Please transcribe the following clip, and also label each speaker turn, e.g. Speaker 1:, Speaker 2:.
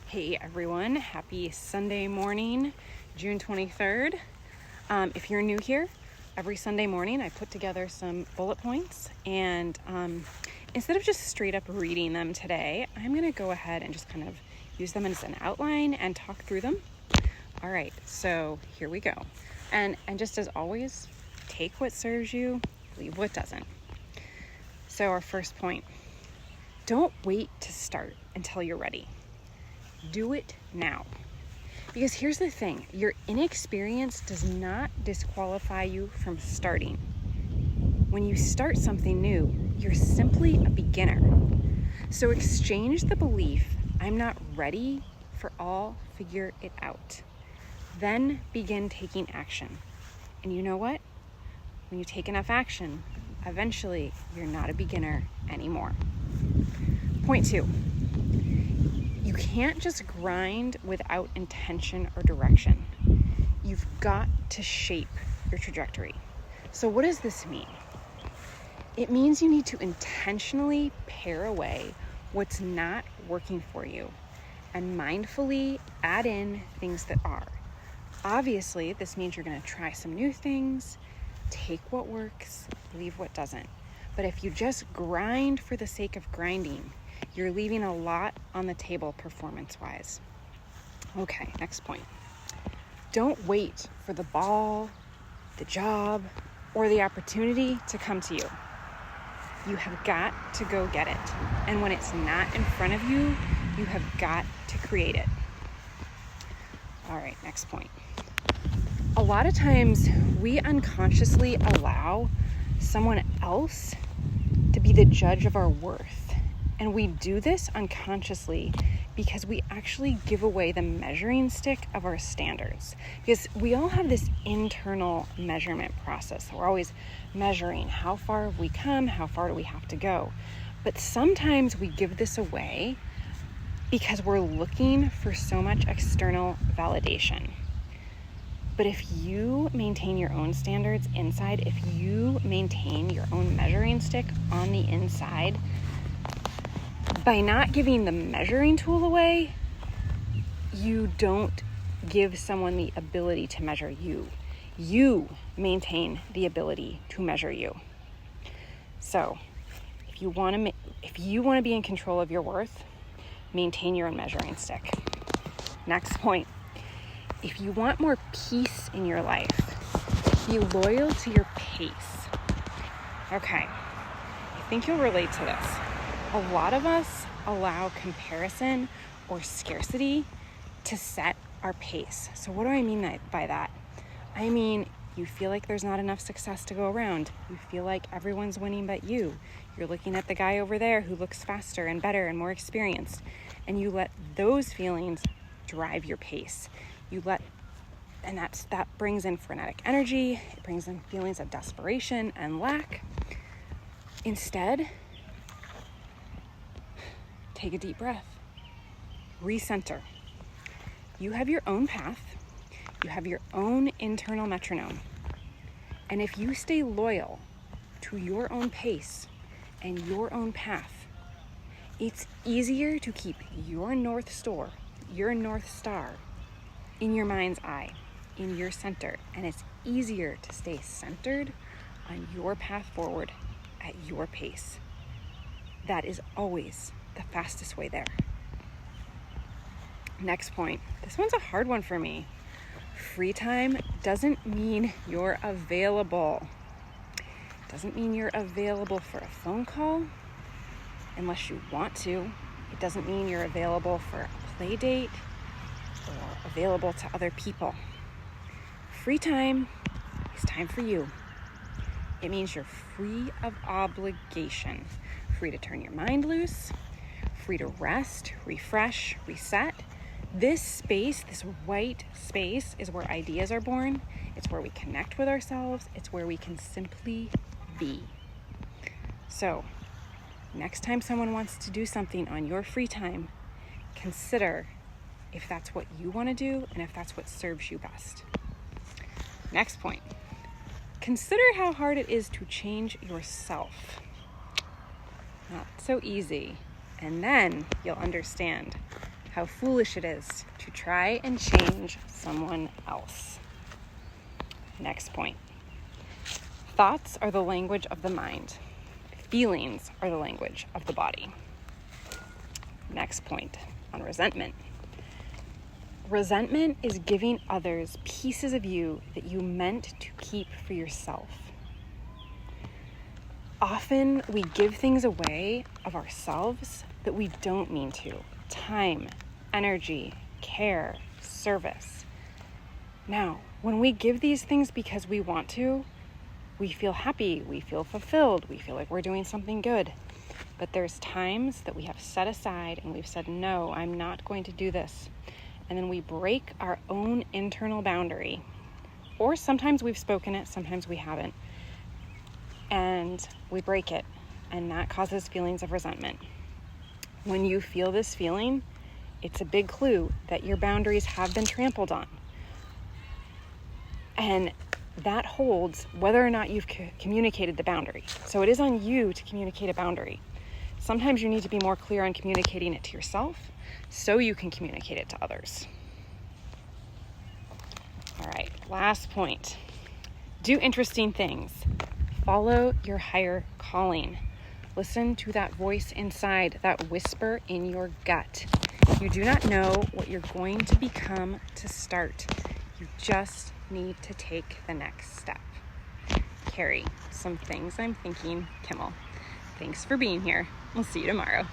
Speaker 1: Hey everyone, happy Sunday morning, June 23rd. If you're new here, every Sunday morning I put together some bullet points and instead of just straight up reading them today, I'm going to go ahead and just kind of use them as an outline and talk through them. All right, so here we go. And just as always, take what serves you, leave what doesn't. So our first point, don't wait to start until you're ready. Do it now. Because here's the thing, your inexperience does not disqualify you from starting. When you start something new, you're simply a beginner. So exchange the belief, I'm not ready for all, figure it out. Then begin taking action. And you know what? When you take enough action, eventually you're not a beginner anymore. Point 2. You can't just grind without intention or direction. You've got to shape your trajectory. So what does this mean? It means you need to intentionally pare away what's not working for you and mindfully add in things that are. Obviously, this means you're going to try some new things, take what works, leave what doesn't. But if you just grind for the sake of grinding, you're leaving a lot on the table performance-wise. Okay, next point. Don't wait for the ball, the job, or the opportunity to come to you. You have got to go get it. And when it's not in front of you, you have got to create it. All right, next point. A lot of times we unconsciously allow someone else to be the judge of our worth. And we do this unconsciously because we actually give away the measuring stick of our standards. Because we all have this internal measurement process. We're always measuring how far have we come, how far do we have to go. But sometimes we give this away because we're looking for so much external validation. But if you maintain your own standards inside, if you maintain your own measuring stick on the inside, by not giving the measuring tool away, you don't give someone the ability to measure you. You maintain the ability to measure you. So, if you want to be in control of your worth, maintain your own measuring stick. Next point. If you want more peace in your life, be loyal to your pace. Okay, I think you'll relate to this. A lot of us allow comparison or scarcity to set our pace. So what do I mean by that? I mean, you feel like there's not enough success to go around. You feel like everyone's winning but you. You're looking at the guy over there who looks faster and better and more experienced. And you let those feelings drive your pace. That brings in frenetic energy. It brings in feelings of desperation and lack. Instead, take a deep breath. Recenter. You have your own path. You have your own internal metronome. And if you stay loyal to your own pace and your own path, it's easier to keep your North Star in your mind's eye, in your center. And it's easier to stay centered on your path forward at your pace. That is always the fastest way there. Next point. This one's a hard one for me. Free time doesn't mean you're available. It doesn't mean you're available for a phone call unless you want to. It doesn't mean you're available for a play date or available to other people. Free time is time for you. It means you're free of obligation, free to turn your mind loose, free to rest, refresh, reset. This space, this white space, is where ideas are born. It's where we connect with ourselves. It's where we can simply be. So, next time someone wants to do something on your free time, consider if that's what you want to do and if that's what serves you best. Next point. Consider how hard it is to change yourself. Not so easy. And then you'll understand how foolish it is to try and change someone else. Next point. Thoughts are the language of the mind. Feelings are the language of the body. Next point on resentment. Resentment is giving others pieces of you that you meant to keep for yourself. Often we give things away of ourselves that we don't mean to. Time, energy, care, service. Now, when we give these things because we want to, we feel happy, we feel fulfilled, we feel like we're doing something good. But there's times that we have set aside and we've said, no, I'm not going to do this. And then we break our own internal boundary. Or sometimes we've spoken it, sometimes we haven't. And we break it. And that causes feelings of resentment. When you feel this feeling, it's a big clue that your boundaries have been trampled on. And that holds whether or not you've communicated the boundary. So it is on you to communicate a boundary. Sometimes you need to be more clear on communicating it to yourself so you can communicate it to others. All right, last point. Do interesting things. Follow your higher calling. Listen to that voice inside, that whisper in your gut. You do not know what you're going to become to start. You just need to take the next step. Carrie, some things I'm thinking, Kimmel. Thanks for being here. We'll see you tomorrow.